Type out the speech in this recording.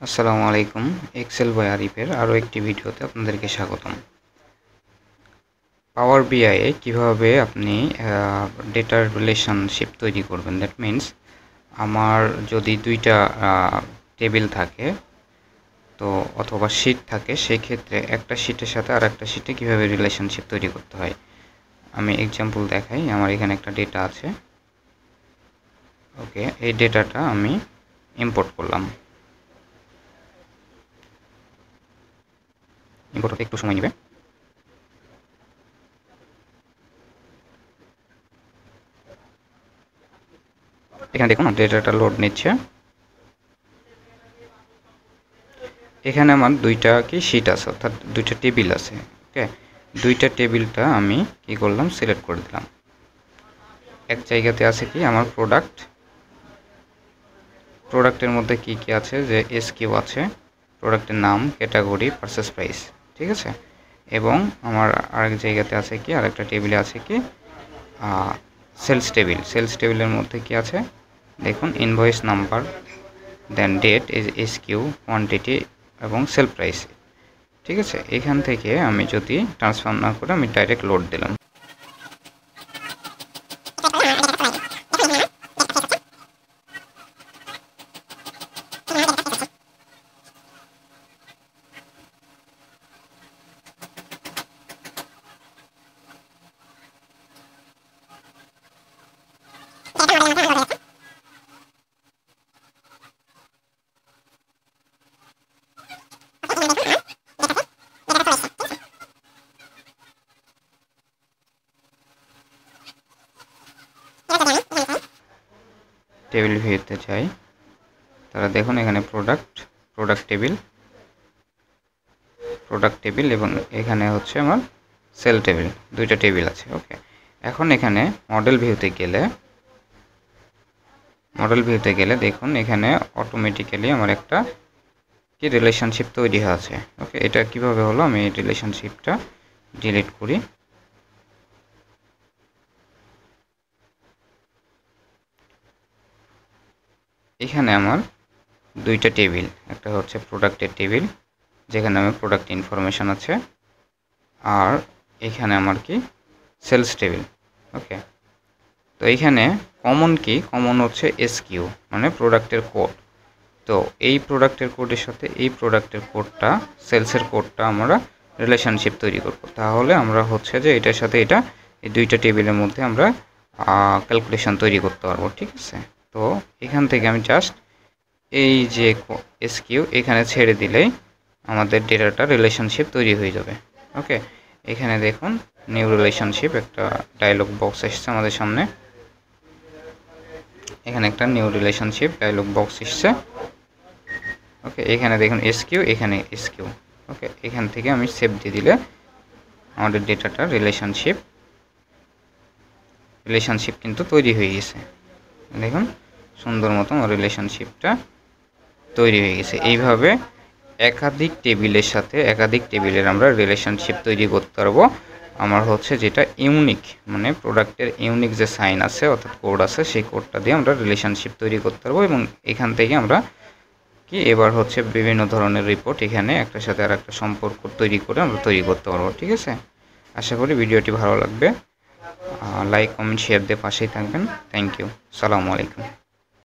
আসসালামু আলাইকুম। Excel by আরিফের আরও একটি ভিডিওতে আপনাদেরকে স্বাগতম। পাওয়ার বিআই এ কীভাবে আপনি ডেটার রিলেশনশিপ তৈরি করবেন, দ্যাট মিন্স আমার যদি দুইটা টেবিল থাকে তো অথবা শিট থাকে, সেক্ষেত্রে একটা শিটের সাথে আর একটা শিটে কীভাবে রিলেশনশিপ তৈরি করতে হয় আমি এক্সাম্পল দেখাই। আমার এখানে একটা ডেটা আছে। ওকে, এই ডেটাটা আমি ইম্পোর্ট করলাম। ইম্পোর্ট হতে একটু সময় নেবে। এখানে দেখুন ডেটাটা লোড নিচ্ছে। এখানে আমার দুইটা শিট আছে, অর্থাৎ দুইটা টেবিল আছে। ওকে, দুইটা টেবিলটা আমি কি করলাম, সিলেক্ট করে দিলাম। এক জায়গাতে আছে কি আমার প্রোডাক্টের মধ্যে কি কি আছে, যে এসকিউ আছে, প্রোডাক্টের নাম, ক্যাটাগরি, পারচেস প্রাইস, ঠিক আছে। এবং আমার আরেক জায়গাতে আছে কি, আরেকটা টেবিলে আছে কি সেলস টেবিল। সেলস টেবিলের মধ্যে কি আছে দেখুন, ইনভয়েস নাম্বার, দেন ডেট, এসকিউ, কোয়ান্টিটি এবং সেল প্রাইস, ঠিক আছে। এখান থেকে আমি যদি ট্রান্সফার না করে আমি ডাইরেক্ট লোড দিলাম, টেবিল ভিউতে যাই। তারা দেখুন এখানে প্রোডাক্ট টেবিল এবং এখানে হচ্ছে আমার সেল টেবিল, দুইটা টেবিল আছে। ওকে, এখন এখানে মডেল ভিউতে গেলে দেখুন এখানে অটোমেটিক্যালি আমার একটা কি রিলেশনশিপ তৈরি আছে। ওকে, এটা কিভাবে হলো, আমি এই রিলেশনশিপটা ডিলিট করি। এখানে আমার দুইটা টেবিল, একটা হচ্ছে প্রোডাক্টের টেবিল যেখানে আমার প্রোডাক্ট ইনফরমেশন আছে, আর এখানে আমার কি সেলস টেবিল। ওকে, তো এইখানে কমন হচ্ছে এসকিউ, মানে প্রোডাক্টের কোড। তো এই প্রোডাক্টের কোডের সাথে এই প্রোডাক্টের কোডটা, সেলসের কোডটা আমরা রিলেশনশিপ তৈরি করব। তাহলে আমরা হচ্ছে যে এটার সাথে এটা, এই দুইটা টেবিলের মধ্যে আমরা ক্যালকুলেশন তৈরি করতে পারবো, ঠিক আছে। তো এখান থেকে আমি জাস্ট এই যে এসকিউ এখানে ছেড়ে দিলেই আমাদের ডেটাটা রিলেশনশিপ তৈরি হয়ে যাবে। ওকে, এখানে দেখুন নিউ রিলেশনশিপ একটা ডায়লগ বক্স এসছে আমাদের সামনে। এখানে একটা নিউ রিলেশনশিপ ডায়লগ বক্স এসছে। ওকে, এখানে দেখুন এসকিউ, এখানে এসকিউ। ওকে, এখান থেকে আমি সেভ দিয়ে দিলে আমাদের ডেটাটা রিলেশনশিপ কিন্তু তৈরি হয়ে গেছে। দেখুন সুন্দর মতো রিলেশনশিপটা তৈরি হয়ে গেছে। এইভাবে একাধিক টেবিলের সাথে একাধিক টেবিলের আমরা রিলেশনশিপ তৈরি করতে পারবো। আমার হচ্ছে যেটা ইউনিক, মানে প্রোডাক্টের ইউনিক যে সাইন আছে অর্থাৎ কোড আছে, সেই কোডটা দিয়ে আমরা রিলেশনশিপ তৈরি করতে পারবো। এবং এখান থেকে আমরা কি এবার হচ্ছে বিভিন্ন ধরনের রিপোর্ট এখানে একটার সাথে আর একটা সম্পর্ক তৈরি করে আমরা তৈরি করতে পারবো, ঠিক আছে। আশা করি ভিডিওটি ভালো লাগবে। লাইক, কমেন্ট, শেয়ার দিয়ে পাশেই থাকবেন। Thank you. আসসালামু আলাইকুম।